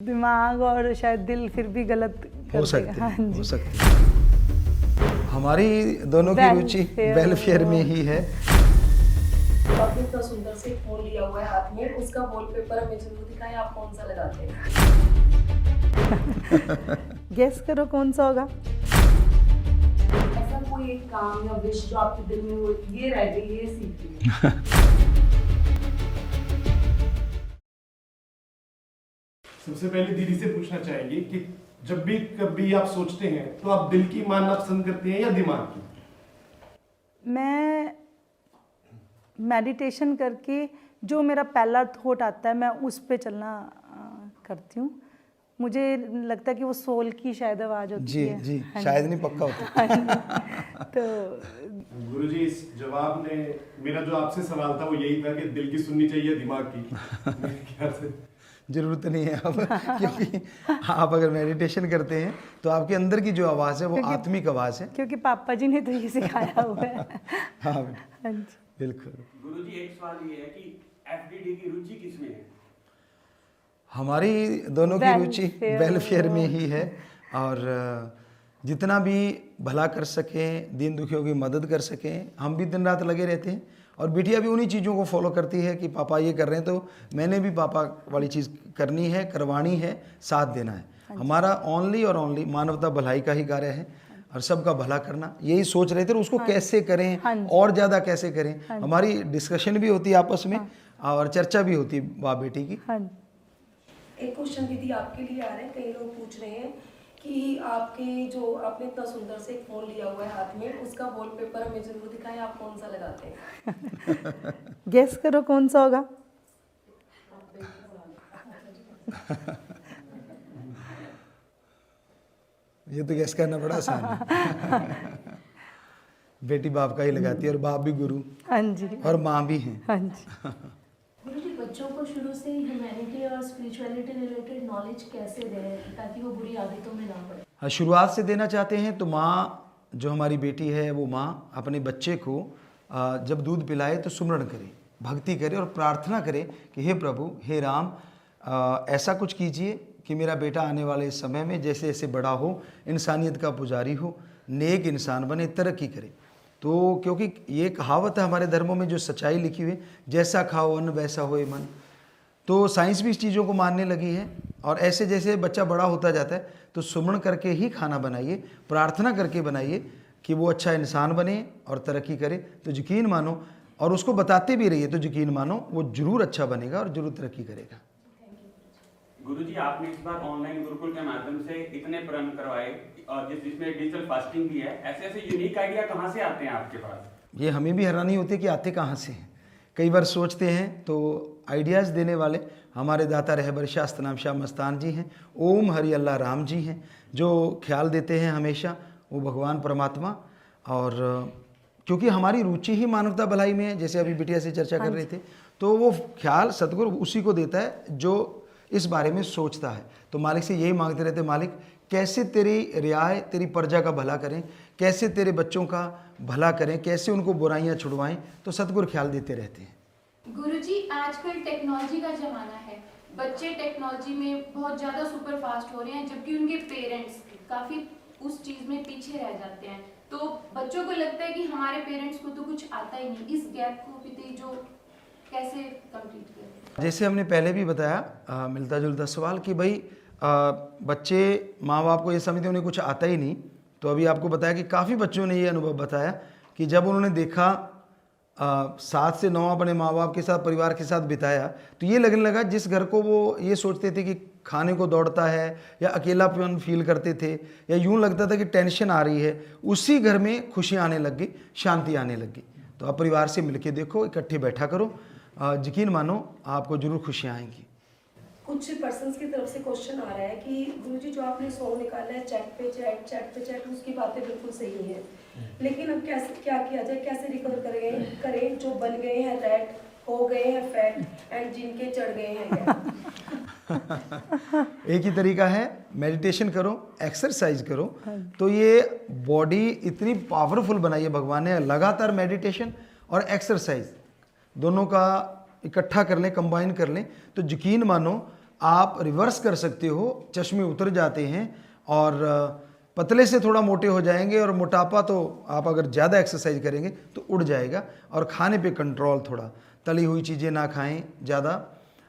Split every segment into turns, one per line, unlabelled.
दिमाग और शायद दिल फिर भी गलत कर
हो सकते
देगा। हाँ
हैं,
जी।
हो सकते हैं। हमारी दोनों की रुचि वेलफेयर में ही है।
आपने इतना सुंदर से फोन लिया हुआ है हाथ में, उसका वॉलपेपर हमें जरूर दिखाएं, आप कौन सा लगाते हैं?
गेस करो कौन सा होगा।
ऐसा कोई एक काम या विश जो आपके दिल में हो, ये रह गई, ये सीख ली।
सबसे पहले दीदी से पूछना चाहेंगे कि जब भी कभी आप सोचते हैं तो आप दिल की मानना पसंद करते हैं या दिमाग की?
मैं मेडिटेशन करके जो मेरा पहला थॉट आता है मैं उस पे चलना करती हूँ। मुझे लगता है कि वो सोल की शायद आवाज़ होती
जी
है।
जी
हाँ
शायद नहीं, पक्का होता।
तो
गुरुजी, इस जवाब ने मेरा जो आपसे सवाल था वो यही था कि दिल की सुननी चाहिए दिमाग की। मेरे ख्याल से
जरूरत नहीं है अब, क्योंकि आप अगर मेडिटेशन करते हैं तो आपके अंदर की जो आवाज़ है वो आत्मिक आवाज़ है।
क्योंकि पापा जी ने तो ये सिखाया हुआ है।
हाँ बेटा,
हाँ जी।
बिल्कुल।
गुरुजी, एक सवाल ये है कि एफडीडी की रुचि किसमें है?
हमारी दोनों की रुचि वेलफेयर में ही है, और जितना भी भला कर सकें, दीन दुखियों की मदद कर सकें, हम भी दिन रात लगे रहते हैं। और बिटिया भी उन्हीं चीज़ों को फॉलो करती है कि पापा ये कर रहे हैं तो मैंने भी पापा वाली चीज़ करनी है, करवानी है, साथ देना है। हमारा ओनली और ओनली मानवता भलाई का ही कार्य है और सबका भला करना, यही सोच रहे थे। और उसको कैसे करें और ज़्यादा कैसे करें, हमारी डिस्कशन भी होती है आपस में और चर्चा भी होती है बाप बेटी की।
हाँ जी।
एक क्वेश्चन दीदी आपके लिए आ रहे हैं, कई लोग पूछ रहे हैं कि आपके जो आपने इतना सुंदर से एक फोन लिया हुआ है हाथ में, उसका वॉलपेपर हमें जरूर दिखाएं, आप कौन सा लगाते हैं?
गेस करो कौन सा होगा।
ये तो गैस करना बड़ा आसान है। बेटी बाप का ही लगाती है और बाप भी गुरु
हाँ जी।
और माँ भी हैं।
हाँ जी।
गुरुजी, बच्चों को शुरू से ह्यूमैनिटी और स्पिरिचुअलिटी रिलेटेड नॉलेज कैसे दें ताकि वो बुरी आदतों में ना पड़े?
हाँ, शुरुआत से देना चाहते हैं तो माँ, जो हमारी बेटी है वो माँ अपने बच्चे को जब दूध पिलाए तो सुमरण करे, भक्ति करे और प्रार्थना करे कि हे प्रभु, हे राम, ऐसा कुछ कीजिए कि मेरा बेटा आने वाले समय में जैसे जैसे बड़ा हो, इंसानियत का पुजारी हो, नेक इंसान बने, तरक्की करे। तो क्योंकि ये कहावत है हमारे धर्मों में जो सच्चाई लिखी हुई है, जैसा खाओ अन्न वैसा होए मन। तो साइंस भी इस चीज़ों को मानने लगी है। और ऐसे जैसे बच्चा बड़ा होता जाता है तो सुमरण करके ही खाना बनाइए, प्रार्थना करके बनाइए कि वो अच्छा इंसान बने और तरक्की करे। तो यकीन मानो, और उसको बताते भी रहिए, तो यकीन मानो वो जरूर अच्छा बनेगा और जरूर तरक्की करेगा।
गुरुजी, आपने इस बार ऑनलाइन गुरुकुल के माध्यम से इतने प्रण करवाए और जिसमें डिजिटल फास्टिंग भी है, ऐसे ऐसे यूनिक आइडिया कहाँ से आते हैं आपके पास?
ये हमें भी हैरानी होती है कि आते कहाँ से हैं। कई बार सोचते हैं तो आइडियाज़ देने वाले हमारे दाता रहबर शाह सतनाम शाह मस्तान जी हैं, ओम हरि अल्लाह राम जी हैं, जो ख्याल देते हैं हमेशा वो भगवान परमात्मा। और क्योंकि हमारी रुचि ही मानवता भलाई में है, जैसे अभी बिटिया से चर्चा कर रहे थे, तो वो ख्याल सतगुरु उसी को देता है जो इस बारे में सोचता है। तो मालिक से यही मांगते रहते, मालिक कैसे तेरी रियाय, तेरी प्रजा का भला करें, कैसे तेरे बच्चों का भला करें, कैसे उनको बुराइयां छुड़वाएं। तो सतगुरु ख्याल देते रहते हैं।
गुरुजी, आजकल टेक्नोलॉजी का जमाना है, बच्चे टेक्नोलॉजी में बहुत ज़्यादा सुपर फास्ट हो रहे हैं, जबकि उनके पेरेंट्स काफ़ी उस चीज़ में पीछे रह जाते हैं। तो बच्चों को लगता है कि हमारे पेरेंट्स को तो कुछ आता ही नहीं, इस गैप को भी जो कैसे कंप्लीट करें?
जैसे हमने पहले भी बताया, मिलता जुलता सवाल कि भाई बच्चे माँ बाप को ये समझते उन्हें कुछ आता ही नहीं। तो अभी आपको बताया कि काफ़ी बच्चों ने ये अनुभव बताया कि जब उन्होंने देखा 7 से 9 अपने माँ बाप के साथ, परिवार के साथ बिताया, तो ये लगने लगा जिस घर को वो ये सोचते थे कि खाने को दौड़ता है या अकेलापन फील करते थे या यूं लगता था कि टेंशन आ रही है, उसी घर में खुशियाँ आने लग गई, शांति आने लग गई। तो आप परिवार से मिलके देखो, इकट्ठे बैठा करो, यकीन मानो आपको जरूर खुशियाँ आएंगी।
कुछ पर्सन्स की तरफ से क्वेश्चन आ रहा है कि गुरुजी, जो आपने सॉन्ग निकाला है चैट पे चैट, उसकी बातें बिल्कुल सही हैं, लेकिन अब कैसे क्या किया जाए, कैसे रिकवर करें जो बन गए हैं रैट, हो गए हैं फैट एंड जिनके चढ़ गए हैं कैट?
एक ही तरीका है, मेडिटेशन करो, एक्सरसाइज करो। तो ये बॉडी इतनी पावरफुल बनाई है भगवान ने, लगातार मेडिटेशन और एक्सरसाइज दोनों का इकट्ठा कर लें, कंबाइन कर लें, तो यकीन मानो आप रिवर्स कर सकते हो, चश्मे उतर जाते हैं और पतले से थोड़ा मोटे हो जाएंगे, और मोटापा तो आप अगर ज़्यादा एक्सरसाइज करेंगे तो उड़ जाएगा। और खाने पे कंट्रोल, थोड़ा तली हुई चीज़ें ना खाएं ज़्यादा,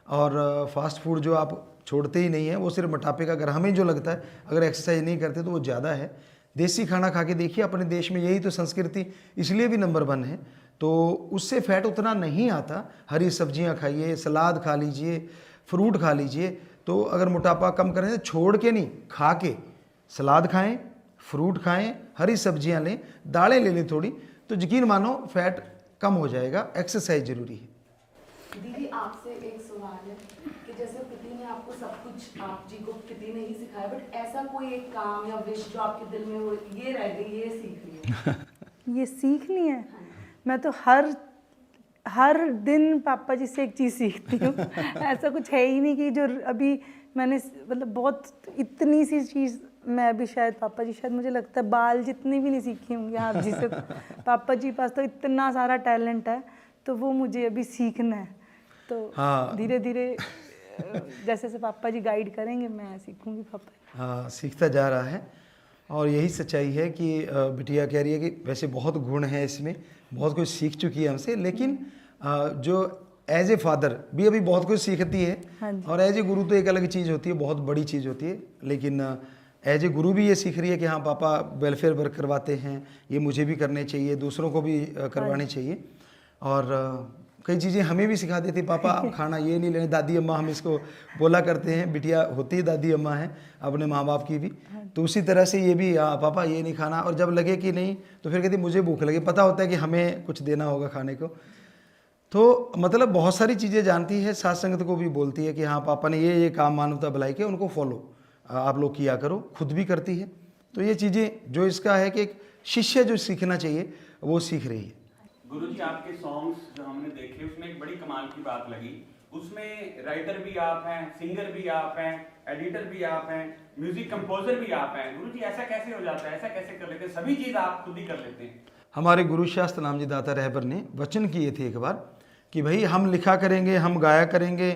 और फास्ट फूड जो आप छोड़ते ही नहीं है वो सिर्फ मोटापे का, अगर हमें जो लगता है अगर एक्सरसाइज नहीं करते तो वो ज़्यादा है। देसी खाना खा के देखिए, अपने देश में यही तो संस्कृति इसलिए भी नंबर 1 है, तो उससे फैट उतना नहीं आता। हरी सब्जियां खाइए, सलाद खा लीजिए, फ्रूट खा लीजिए, तो अगर मोटापा कम करें तो छोड़ के नहीं, खा के सलाद खाएं, फ्रूट खाएं, हरी सब्जियां लें, दालें ले लें थोड़ी, तो यकीन मानो फैट कम हो जाएगा। एक्सरसाइज जरूरी है।
दीदी आपसे एक सवाल है कि जैसे पति ने आपको सब कुछ, आप जी को पति ने ही सिखाया, बट ऐसा कोई एक काम या विश जो आपके दिल में हो, ये रह गई, ये सीखनी है?
ये सीखनी है। मैं तो हर दिन पापा जी से एक चीज़ सीखती हूँ। ऐसा कुछ है ही नहीं कि जो अभी मैंने, मतलब बहुत इतनी सी चीज़ मैं अभी शायद पापा जी, शायद मुझे लगता है बाल जितनी भी नहीं सीखी होंगी आप जी से। पापा जी पास तो इतना सारा टैलेंट है, तो वो मुझे अभी सीखना है। तो
हाँ।
धीरे धीरे जैसे जैसे पापा जी गाइड करेंगे मैं सीखूंगी पापा।
हाँ, सीखता जा रहा है। और यही सच्चाई है कि बिटिया कह रही है कि वैसे बहुत गुण है इसमें, बहुत कुछ सीख चुकी है हमसे, लेकिन जो एज ए फादर भी अभी बहुत कुछ सीखती है।
हाँ जी।
और एज ए गुरु तो एक अलग चीज़ होती है, बहुत बड़ी चीज़ होती है, लेकिन एज ए गुरु भी ये सीख रही है कि हाँ पापा वेलफेयर वर्क करवाते हैं, ये मुझे भी करने चाहिए, दूसरों को भी करवाने चाहिए। और कई चीज़ें हमें भी सिखा देती, पापा आप खाना ये नहीं लेने, दादी अम्मा हम इसको बोला करते हैं, बिटिया होती है दादी अम्मा है अपने माँ बाप की भी, तो उसी तरह से ये भी पापा ये नहीं खाना, और जब लगे कि नहीं तो फिर कहती मुझे भूख लगी, पता होता है कि हमें कुछ देना होगा खाने को। तो मतलब बहुत सारी चीज़ें जानती है, साथ संगत को भी बोलती है कि हाँ पापा ने ये काम मानवता भलाई के, उनको फॉलो आप लोग किया करो, खुद भी करती है। तो ये चीज़ें जो इसका है कि एक शिष्य जो सीखना चाहिए वो सीख रही है।
गुरुजी आपके सॉन्ग्स जो हमने देखे उसमें एक बड़ी कमाल की बात लगी, उसमें राइटर भी आप हैं, सिंगर भी आप हैं, एडिटर भी आप हैं, म्यूजिक कंपोजर भी आप हैं। गुरुजी ऐसा कैसे हो जाता है, ऐसा कैसे कर लेते हैं, सभी चीज़ आप खुद ही कर लेते हैं?
हमारे गुरु शास्त्र नाम जी दाता रहबर ने वचन किए थे एक बार कि भाई हम लिखा करेंगे, हम गाया करेंगे,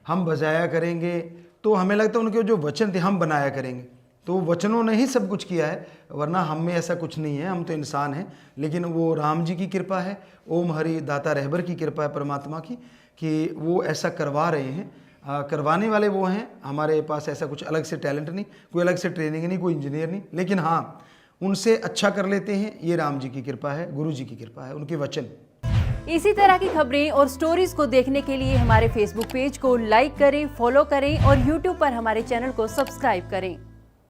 हम बजाया करेंगे, तो हमें लगता है उनके जो वचन थे हम बनाया करेंगे, तो वचनों ने ही सब कुछ किया है, वरना हम में ऐसा कुछ नहीं है, हम तो इंसान हैं। लेकिन वो राम जी की कृपा है, ओम हरि दाता रहबर की कृपा है परमात्मा की, कि वो ऐसा करवा रहे हैं। करवाने वाले वो हैं, हमारे पास ऐसा कुछ अलग से टैलेंट नहीं, कोई अलग से ट्रेनिंग नहीं, कोई इंजीनियर नहीं, लेकिन हाँ उनसे अच्छा कर लेते हैं, ये राम जी की कृपा है, गुरु जी की कृपा है, उनके वचन।
इसी तरह की खबरें और स्टोरीज को देखने के लिए हमारे फेसबुक पेज को लाइक करें, फॉलो करें और यूट्यूब पर हमारे चैनल को सब्सक्राइब करें।